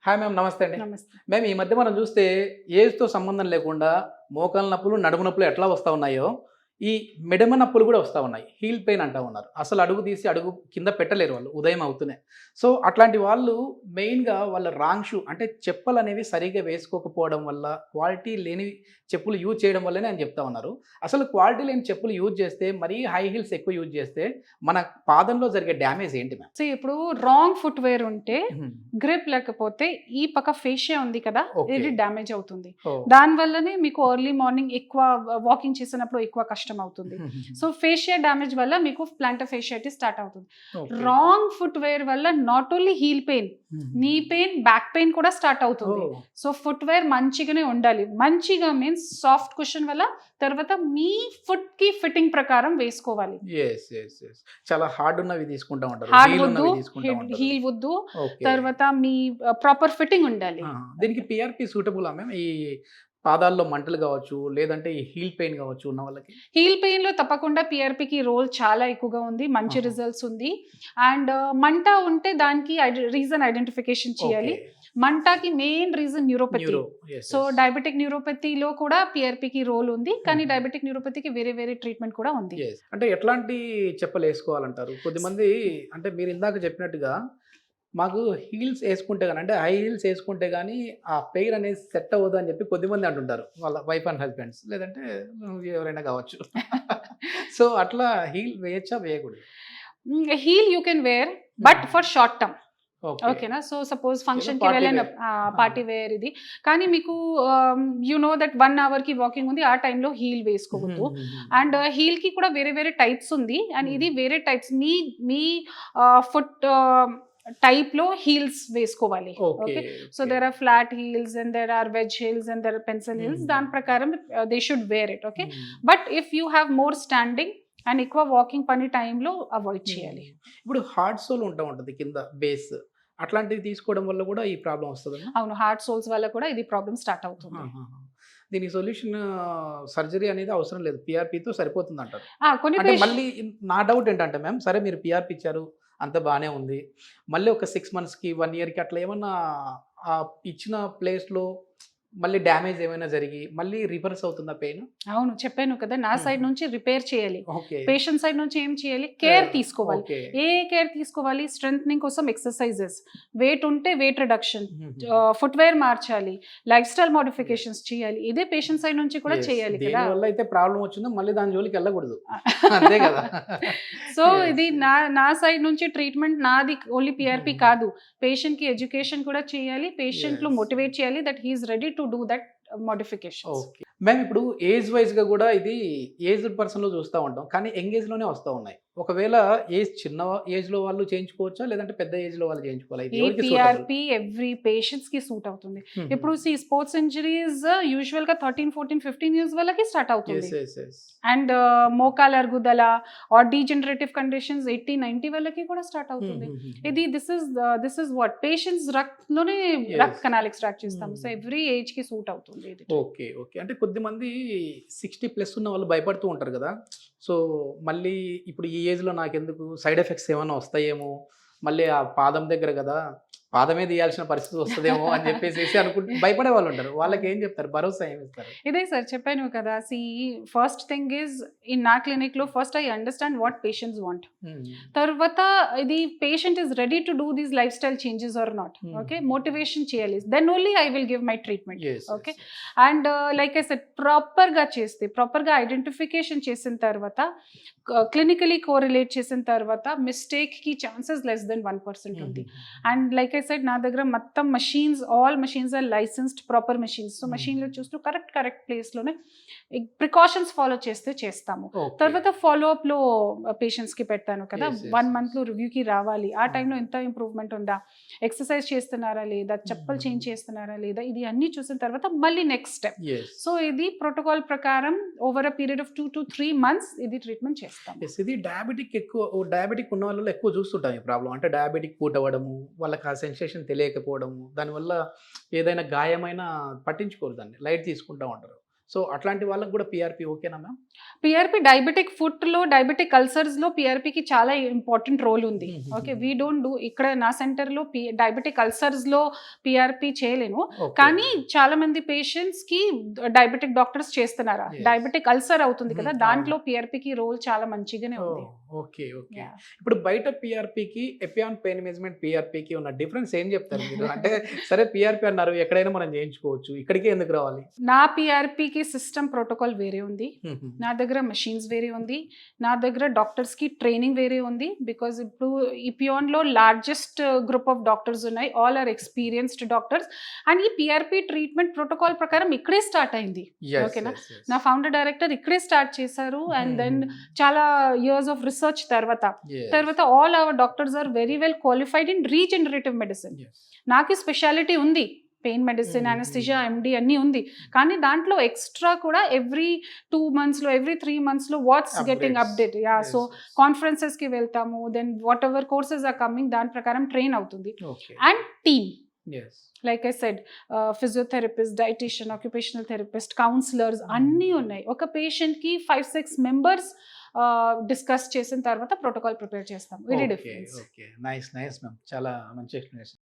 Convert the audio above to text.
Hi ma'am, నమస్తే అండి. నమస్తే. మేము ఈ మధ్య మనం చూస్తే ఏజ్‌తో సంబంధం లేకుండా మోకాళ్ళ నొప్పులు, నడుము నొప్పులు ఎట్లా వస్తా ఉన్నాయో, ఈ మెడమ నొప్పులు కూడా వస్తా ఉన్నాయి. హీల్ పెయిన్ అంటా ఉన్నారు. అసలు అడుగు తీసి అడుగు కింద పెట్టలేరు వాళ్ళు ఉదయం అవుతూనే. సో అట్లాంటి వాళ్ళు మెయిన్‌గా వాళ్ళ రాంగ్ షూ అంటే చెప్పులనేవి సరిగ్గా వేసుకోకపోవడం వల్ల, క్వాలిటీ లేని చెప్పులు యూజ్ చేయడం వల్లనే అని చెప్తా ఉన్నారు. అసలు క్వాలిటీ లేని చెప్పులు యూజ్ చేస్తే, మరీ హై హీల్స్ ఎక్కువ యూజ్ చేస్తే మన పాదంలో జరిగే డ్యామేజ్ ఏంటి మ్యామ్? సో ఇప్పుడు రాంగ్ ఫుట్ వేర్ ఉంటే హుహు. గ్రిప్ లేకపోతే ఈ పక్క ఫేషియా ఉంది కదా, ఓకే. ఇది డ్యామేజ్ అవుతుంది. ఓహ్! దాని వల్లనే మీకు ఎర్లీ మార్నింగ్ ఎక్కువ వాకింగ్ చేసినప్పుడు ఎక్కువ కష్టం అవుతుంది. హుహుహు. సో ఫేషియా డ్యామేజ్ వల్ల మీకు ప్లాంటర్ ఫేషియాటిస్ స్టార్ట్ అవుతుంది. ఓకే. రాంగ్ ఫుట్ వేర్ వల్ల నాట్ ఓన్లీ హీల్ పెయిన్, హుహు. నీ పెయిన్, బ్యాక్ పెయిన్ కూడా స్టార్ట్ అవుతుంది. ఓహ్! సో ఫుట్ వేర్ మంచిగానే ఉండాలి. మంచిగా మీన్స్ సాఫ్ట్ కుషన్ వల్ల, తర్వాత మీ ఫుట్ కి ఫిట్టింగ్ ప్రకారం వేసుకోవాలి. యెస్. చాలా హార్డ్ ఉన్నవి తీసుకుంటా ఉంటారు. హార్డ్ హీల్ వద్దు, ఉన్నవి తీసుకుంటా ఉంటారు. హీల్ వద్దు, ఓకే. తర్వాత మీ ప్రాపర్ ఫిట్టింగ్ ఉండాలి. దీనికి పిఆర్‌పి సూటబులా మ్యామ్? ఈ పాదాల్లో మంటలు కావచ్చు, లేదంటే ఈ హీల్ పెయిన్ కావచ్చు ఉన్న వాళ్ళకి? హీల్ పెయిన్ లో తప్పకుండా పిఆర్పికి రోల్ చాలా ఎక్కువగా ఉంది, మంచి ఆహా. రిజల్ట్స్ ఉంది. అండ్ మంట ఉంటే దానికి రీజన్ ఐడెంటిఫికేషన్ చేయాలి. ఓకే. మంటకి main reason neuropathy. Neuro. Yes. So diabetic న్యూరోపతిలో కూడా పిఆర్పికి రోల్ ఉంది, కానీ Mhm. డయాబెటిక్ న్యూరోపతికి వేరే వేరే ట్రీట్మెంట్ కూడా ఉంది. యెస్. అంటే ఎట్లాంటి చెప్పులు వేసుకోవాలంటారు? కొద్దిమంది అంటే మీరు ఇందాక చెప్పినట్టుగా మాకు హీల్స్ వేసుకుంటే గాని, అంటే హై హీల్స్ వేసుకుంటే గానీ ఆ పెయిన్ అనేది సెట్ అవ్వదు అని చెప్పి కొద్దిమంది అంటుంటారు. వాళ్ళ వైఫ్ అండ్ హస్బెండ్స్, లేదంటే ఎవరైనా కావచ్చు. సో అట్లా హీల్ వేయచ్చా, వేయకూడదు? Heel you can wear, but for short term. Okay. ఓకేనా? సో సపోజ్ ఫంక్షన్ కి party వెళ్ళిన wear. పార్టీ వేర్ ఇది, కానీ మీకు యు నో దట్ 1 hour కి వాకింగ్ ఉంది, ఆ టైంలో హీల్ వేసుకోవద్దు. అండ్ హీల్ కి కూడా వేరే వేరే టైప్స్ ఉంది, అండ్ ఇది వేరే టైప్స్. మీ ఫుట్ టైప్ లో హీల్స్ వేసుకోవాలి. Okay. So there are flat heels and there are wedge heels and there are pencil heels. దాని ప్రకారం they should wear it. Okay. But if you have more standing and ఎక్కువ walking పని టైంలో avoid చేయాలి. ఇప్పుడు hard soul ఉంటది కింద base, అట్లాంటివి తీసుకోవడం వల్ల కూడా ఈ ప్రాబ్లం వస్తుంది. అవును, హార్ట్ సోల్స్ వల్ల కూడా ఇది ప్రాబ్లం స్టార్ట్ అవుతుంది. దీనికి సొల్యూషన్ సర్జరీ అనేది అవసరం లేదు, పిఆర్పితో సరిపోతుంది అంటారు. కొన్ని అంటే మళ్ళీ నా డౌట్ ఏంటంటే మ్యామ్, సరే మీరు పిఆర్పి ఇచ్చారు, అంత బాగానే ఉంది, మళ్ళీ ఒక 6 monthsకి 1 yearకి అట్లా ఏమన్నా ఆ ఇచ్చిన ప్లేస్లో మళ్ళీ డ్యామేజ్ ఏమైనా జరిగి మళ్ళీ రివర్స్ అవుతుందా పెయిన్? అవును, చెప్పాను కదా, నా సైడ్ నుంచి రిపేర్ చేయాలి. ఓకే. పేషెంట్ సైడ్ నుంచి ఏం చేయాలి? కేర్ తీసుకోవాలి. ఓకే. ఏ కేర్ తీసుకోవాలి? స్ట్రెంథనింగ్ కోసం ఎక్సర్సైజెస్, వెయిట్ ఉంటే వెయిట్ రిడక్షన్, ఫుట్వేర్ మార్చాలి, లైఫ్ స్టైల్ మోడిఫికేషన్స్ చేయాలి. ఇదే పేషెంట్ సైడ్ నుంచి కూడా చేయాలి కదా. దీనివల్ల అయితే ప్రాబ్లం వచ్చిందో మళ్ళీ దాని జోలికి వెళ్ళకూడదు. అంతే కదా. సో ఇది నా సైడ్ నుంచి ట్రీట్మెంట్ నాది, ఓన్లీ పిఆర్పి కాదు, పేషెంట్ కి ఎడ్యుకేషన్ కూడా చేయాలి, పేషెంట్ లో మోటివేట్ చేయాలి that he's ready to do that modification. Okay. మేము ఇప్పుడు ఏజ్ వైజ్ గా కూడా ఇది ఏజ్డ్ పర్సన్ లో చూస్తూ ఉంటాం, కానీ యంగ్ ఏజ్ లోనే వస్తూ ఉన్నాయి. ఒకవేళ ఏజ్ చిన్న ఏజ్ లో వాళ్ళు చేయించుకోవచ్చా, లేదంటే పెద్ద ఏజ్ లో వాళ్ళు చేయించుకోవాలి? ఈ పిఆర్పి ఎవ్రీ పేషెంట్స్ కి సూట్ అవుతుంది. ఇప్పుడు స్పోర్ట్స్ ఇంజరీస్ యూజువల్ గా 13, 14, 15 years వాళ్ళకి స్టార్ట్ అవుతుంది. అండ్ మోకాల అరుగుదల ఆర్ డీజనరేటివ్ కండిషన్స్ 80, 90 వాళ్ళకి కూడా స్టార్ట్ అవుతుంది. ఇది దిస్ ఇస్ వాట్ పేషెంట్స్ రక్తలోనే రక్త కణాలు ఎక్స్ట్రాక్ట్ చేస్తాము. సో ఎవ్రీ ఏజ్ కి సూట్ అవుతుంది ఇది. ఓకే. అంటే కొద్దిమంది 60+ ఉన్న వాళ్ళు భయపడుతూ ఉంటారు కదా. సో మళ్ళీ ఇప్పుడు ఈ ఏజ్లో నాకెందుకు, సైడ్ ఎఫెక్ట్స్ ఏమైనా వస్తాయేమో, మళ్ళీ ఆ పాదం దగ్గర కదా, పాదమే తీయాల్సిన పరిస్థితి వస్తుందేమో అని చెప్పేసి అనుకుంటే భయపడే వాళ్ళు ఉంటారు. వాళ్ళకి ఏం చెప్తారు, భరోసా ఏమి ఇస్తారు? ఇదే సార్ చెప్పాను కదా, ఫస్ట్ థింగ్ ఈజ్ ఇన్ నా క్లినిక్ లో first I understand what patients want. తర్వాత ఇది patient is ready to do these life style changes or not. Okay, motivation చేయాలి, then only I will give my treatment. Okay. And like I said, ప్రాపర్గా చేస్తే, ప్రాపర్గా identification చేసిన తర్వాత, clinically correlate చేసిన తర్వాత మిస్టేక్కి ఛాన్సెస్ less than 1% ఉంది. And like I said, నా దగ్గర మొత్తం machines, all machines are licensed, proper machines. So మషీన్లో చూస్తూ కరెక్ట్ ప్లేస్లోనే ప్రికాషన్స్ ఫాలో చేస్తాము. తర్వాత ఫాలోఅప్లో పేషెంట్స్కి పెడతాను కదా, 1 monthలో రివ్యూకి రావాలి, ఆ టైంలో ఎంత ఇంప్రూవ్మెంట్ ఉందా, ఎక్సర్సైజ్ చేస్తున్నారా లేదా, చెప్పులు చేంజ్ చేస్తున్నారా లేదా, ఇది అన్నీ చూసిన తర్వాత మళ్ళీ నెక్స్ట్ స్టెప్. సో ఇది ప్రోటోకాల్ ప్రకారం over a period of 2 to 3 months ఇది ట్రీట్మెంట్ చేస్తాం. ఇది డయాబెటిక్ ఉన్న వాళ్ళలో ఎక్కువ చూస్తుంటాం ఈ ప్రాబ్లం. అంటే డయాబెటిక్ పూట్ అవ్వడము, వాళ్ళకి ఆ సెన్సేషన్ తెలియకపోవడము, దానివల్ల ఏదైనా గాయమైనా పట్టించుకోరు, దాన్ని లైట్ తీసుకుంటూ ఉంటారు. సో అట్లాంటి వాళ్ళకి కూడా పిఆర్పి ఓకేనా మ్యామ్? పిఆర్పి డయాబెటిక్ ఫుట్లో డయాబెటిక్ అల్సర్స్లో పిఆర్పికి చాలా ఇంపార్టెంట్ రోల్ ఉంది. ఓకే, వీ డోంట్ డూ ఇక్కడ నా సెంటర్లో డయాబెటిక్ అల్సర్స్లో పిఆర్పి చేయలేను, కానీ చాలా మంది పేషెంట్స్కి డయాబెటిక్ డాక్టర్స్ చేస్తున్నారా, డయాబెటిక్ అల్సర్ అవుతుంది కదా, దాంట్లో పిఆర్పికి రోల్ చాలా మంచిగానే ఉంది. Okay okay. ఇప్పుడు బయట పిఆర్పికి ఎపియాన్ పెయిన్ మేనేజ్మెంట్ పిఆర్పికి ఉన్న డిఫరెన్స్ ఏం చెప్తారు మీరు? అంటే సరే పిఆర్పి అన్నారు, ఎక్కడైనా మనం చేయించుకోవచ్చు, ఇక్కడికి ఎందుకు రావాలి? నా పిఆర్పికి సిస్టమ్ ప్రోటోకాల్ వేరే ఉంది, నా దగ్గర మెషిన్స్ వేరే ఉంది, నా దగ్గర డాక్టర్స్కి ట్రైనింగ్ వేరే ఉంది. బికాజ్ ఇప్పుడు ఇపియాన్లో లార్జెస్ట్ గ్రూప్ ఆఫ్ డాక్టర్స్ ఉన్నాయి, all are experienced doctors. And ఈ పిఆర్పి ట్రీట్మెంట్ ప్రోటోకాల్ ప్రకారం ఇక్కడే స్టార్ట్ అయింది. ఓకేనా, నా ఫౌండర్ డైరెక్టర్ ఇక్కడే స్టార్ట్ చేశారు. అండ్ దెన్ చాలా ఇయర్స్ ఆఫ్ రీసెర్చ్ తర్వాత all our doctors are very well qualified in regenerative medicine. నాకు స్పెషాలిటీ ఉంది, పెయిన్ మెడిసిన్, అనస్థిషియా, ఎండి అన్నీ ఉంది, కానీ దాంట్లో ఎక్స్ట్రా కూడా ఎవ్రీ 2 monthsలో ఎవ్రీ 3 monthsలో వాట్స్ గెటింగ్ అప్డేట్. సో కాన్ఫరెన్సెస్కి వెళ్తాము, then what courses are coming దాని ప్రకారం ట్రైన్ అవుతుంది. And team, like I said, physiotherapist, dietitian, occupational therapist, counsellors అన్నీ ఉన్నాయి. ఒక పేషెంట్కి 5-6 మెంబర్స్ డిస్కస్ చేసిన తర్వాత ప్రోటోకాల్ ప్రిపేర్ చేస్తాం. Very difference. నైస్ మ్యామ్, చాలా మంచి ఎక్స్ప్లెనేషన్.